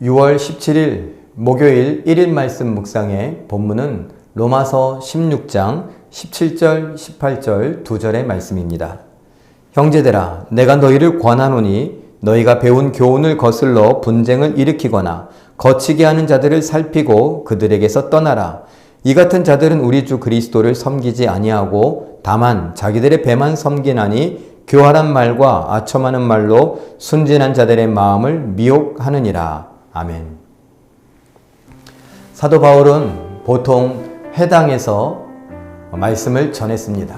6월 17일 목요일 1일 말씀 묵상의 본문은 로마서 16장 17절 18절 2절의 말씀입니다. 형제들아 내가 너희를 권하노니 너희가 배운 교훈을 거슬러 분쟁을 일으키거나 거치게 하는 자들을 살피고 그들에게서 떠나라. 이 같은 자들은 우리 주 그리스도를 섬기지 아니하고 다만 자기들의 배만 섬기나니 교활한 말과 아첨하는 말로 순진한 자들의 마음을 미혹하느니라. 아멘. 사도 바울은 보통 회당에서 말씀을 전했습니다.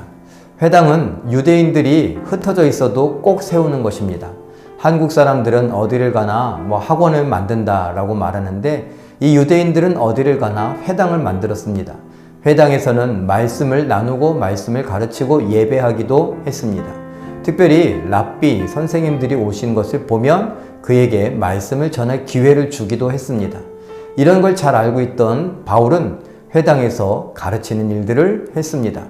회당은 유대인들이 흩어져 있어도 꼭 세우는 것입니다. 한국 사람들은 어디를 가나 학원을 만든다라고 말하는데 이 유대인들은 어디를 가나 회당을 만들었습니다. 회당에서는 말씀을 나누고 말씀을 가르치고 예배하기도 했습니다. 특별히 랍비 선생님들이 오신 것을 보면 그에게 말씀을 전할 기회를 주기도 했습니다. 이런 걸 잘 알고 있던 바울은 회당에서 가르치는 일들을 했습니다.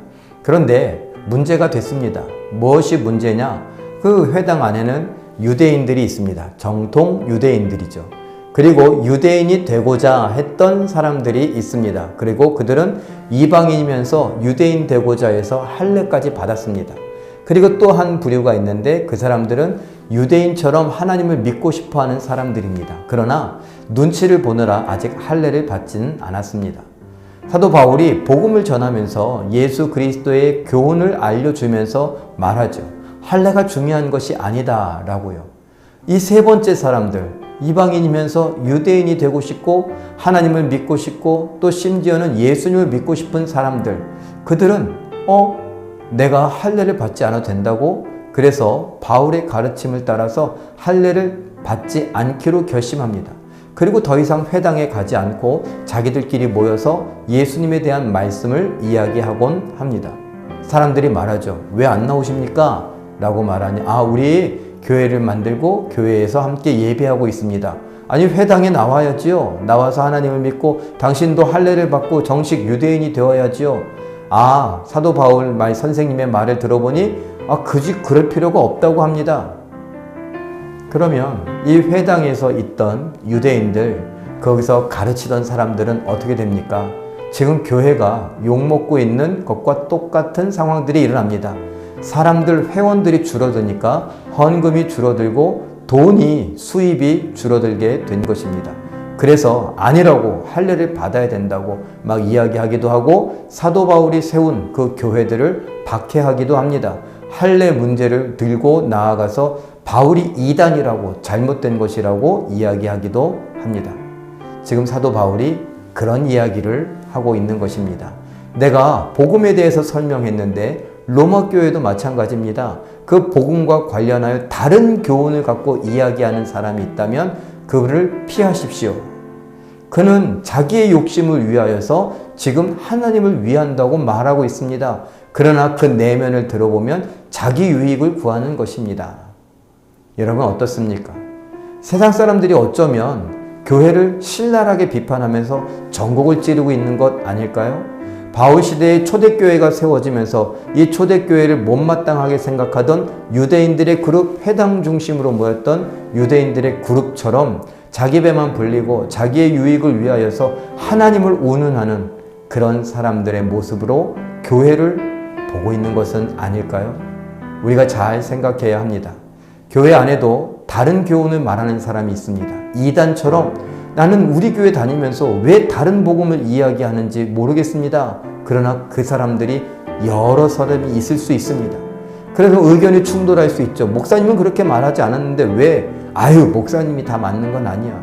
그런데 문제가 됐습니다. 무엇이 문제냐? 그 회당 안에는 유대인들이 있습니다. 정통 유대인들이죠. 그리고 유대인이 되고자 했던 사람들이 있습니다. 그리고 그들은 이방인이면서 유대인 되고자 해서 할례까지 받았습니다. 그리고 또 한 부류가 있는데 그 사람들은 유대인처럼 하나님을 믿고 싶어하는 사람들입니다. 그러나 눈치를 보느라 아직 할례를 받지는 않았습니다. 사도 바울이 복음을 전하면서 예수 그리스도의 교훈을 알려주면서 말하죠. 할례가 중요한 것이 아니다 라고요. 이 세 번째 사람들, 이방인이면서 유대인이 되고 싶고 하나님을 믿고 싶고 또 심지어는 예수님을 믿고 싶은 사람들, 그들은 내가 할례를 받지 않아도 된다고? 그래서 바울의 가르침을 따라서 할례를 받지 않기로 결심합니다. 그리고 더 이상 회당에 가지 않고 자기들끼리 모여서 예수님에 대한 말씀을 이야기하곤 합니다. 사람들이 말하죠. 왜 안 나오십니까? 라고 말하니 우리 교회를 만들고 교회에서 함께 예배하고 있습니다. 아니 회당에 나와야지요. 나와서 하나님을 믿고 당신도 할례를 받고 정식 유대인이 되어야지요. 사도 바울 선생님의 말을 들어보니 굳이 그럴 필요가 없다고 합니다. 그러면 이 회당에서 있던 유대인들, 거기서 가르치던 사람들은 어떻게 됩니까? 지금 교회가 욕먹고 있는 것과 똑같은 상황들이 일어납니다. 사람들, 회원들이 줄어드니까 헌금이 줄어들고 수입이 줄어들게 된 것입니다. 그래서 아니라고 할례를 받아야 된다고 막 이야기하기도 하고 사도 바울이 세운 그 교회들을 박해하기도 합니다. 할례 문제를 들고 나아가서 바울이 이단이라고 잘못된 것이라고 이야기하기도 합니다. 지금 사도 바울이 그런 이야기를 하고 있는 것입니다. 내가 복음에 대해서 설명했는데 로마 교회도 마찬가지입니다. 그 복음과 관련하여 다른 교훈을 갖고 이야기하는 사람이 있다면 그를 피하십시오. 그는 자기의 욕심을 위하여서 지금 하나님을 위한다고 말하고 있습니다. 그러나 그 내면을 들어보면 자기 유익을 구하는 것입니다. 여러분 어떻습니까? 세상 사람들이 어쩌면 교회를 신랄하게 비판하면서 전곡을 찌르고 있는 것 아닐까요? 바울 시대의 초대교회가 세워지면서 이 초대교회를 못마땅하게 생각하던 유대인들의 그룹, 회당 중심으로 모였던 유대인들의 그룹처럼 자기 배만 불리고 자기의 유익을 위하여서 하나님을 운운하는 그런 사람들의 모습으로 교회를 보고 있는 것은 아닐까요? 우리가 잘 생각해야 합니다. 교회 안에도 다른 교훈을 말하는 사람이 있습니다. 이단처럼 나는 우리 교회 다니면서 왜 다른 복음을 이야기하는지 모르겠습니다. 그러나 그 사람들이 여러 사람이 있을 수 있습니다. 그래서 의견이 충돌할 수 있죠. 목사님은 그렇게 말하지 않았는데 왜? 목사님이 다 맞는 건 아니야.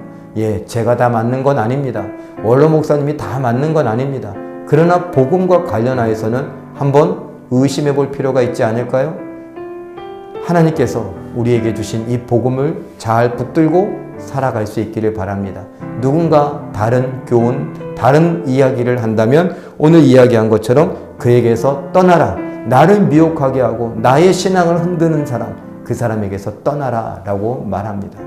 제가 다 맞는 건 아닙니다. 원로 목사님이 다 맞는 건 아닙니다. 그러나 복음과 관련하여서는 한번 의심해 볼 필요가 있지 않을까요? 하나님께서 우리에게 주신 이 복음을 잘 붙들고 살아갈 수 있기를 바랍니다. 누군가 다른 교훈, 다른 이야기를 한다면 오늘 이야기한 것처럼 그에게서 떠나라. 나를 미혹하게 하고 나의 신앙을 흔드는 사람, 그 사람에게서 떠나라 라고 말합니다.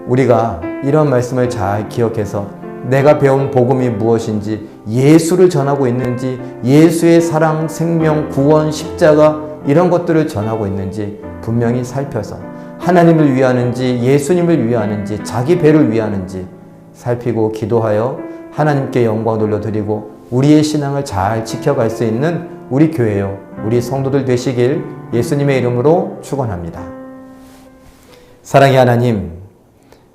우리가 이런 말씀을 잘 기억해서 내가 배운 복음이 무엇인지, 예수를 전하고 있는지, 예수의 사랑, 생명, 구원, 십자가 이런 것들을 전하고 있는지 분명히 살펴서 하나님을 위하는지 예수님을 위하는지 자기 배를 위하는지 살피고 기도하여 하나님께 영광 돌려드리고 우리의 신앙을 잘 지켜갈 수 있는 우리 교회요, 우리 성도들 되시길 예수님의 이름으로 축원합니다. 사랑의 하나님,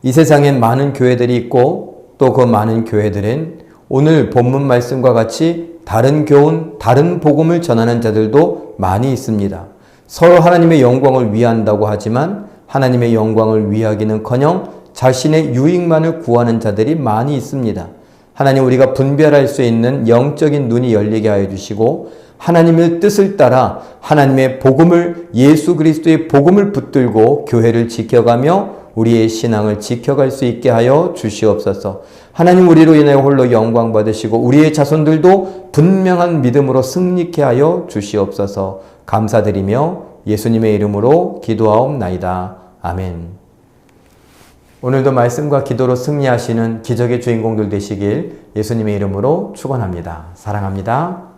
이 세상엔 많은 교회들이 있고 또 그 많은 교회들은 오늘 본문 말씀과 같이 다른 교훈, 다른 복음을 전하는 자들도 많이 있습니다. 서로 하나님의 영광을 위한다고 하지만 하나님의 영광을 위하기는커녕 자신의 유익만을 구하는 자들이 많이 있습니다. 하나님, 우리가 분별할 수 있는 영적인 눈이 열리게 하여 주시고 하나님의 뜻을 따라 하나님의 복음을, 예수 그리스도의 복음을 붙들고 교회를 지켜가며 우리의 신앙을 지켜갈 수 있게 하여 주시옵소서. 하나님, 우리로 인하여 홀로 영광 받으시고 우리의 자손들도 분명한 믿음으로 승리케 하여 주시옵소서. 감사드리며 예수님의 이름으로 기도하옵나이다. 아멘. 오늘도 말씀과 기도로 승리하시는 기적의 주인공들 되시길 예수님의 이름으로 축원합니다. 사랑합니다.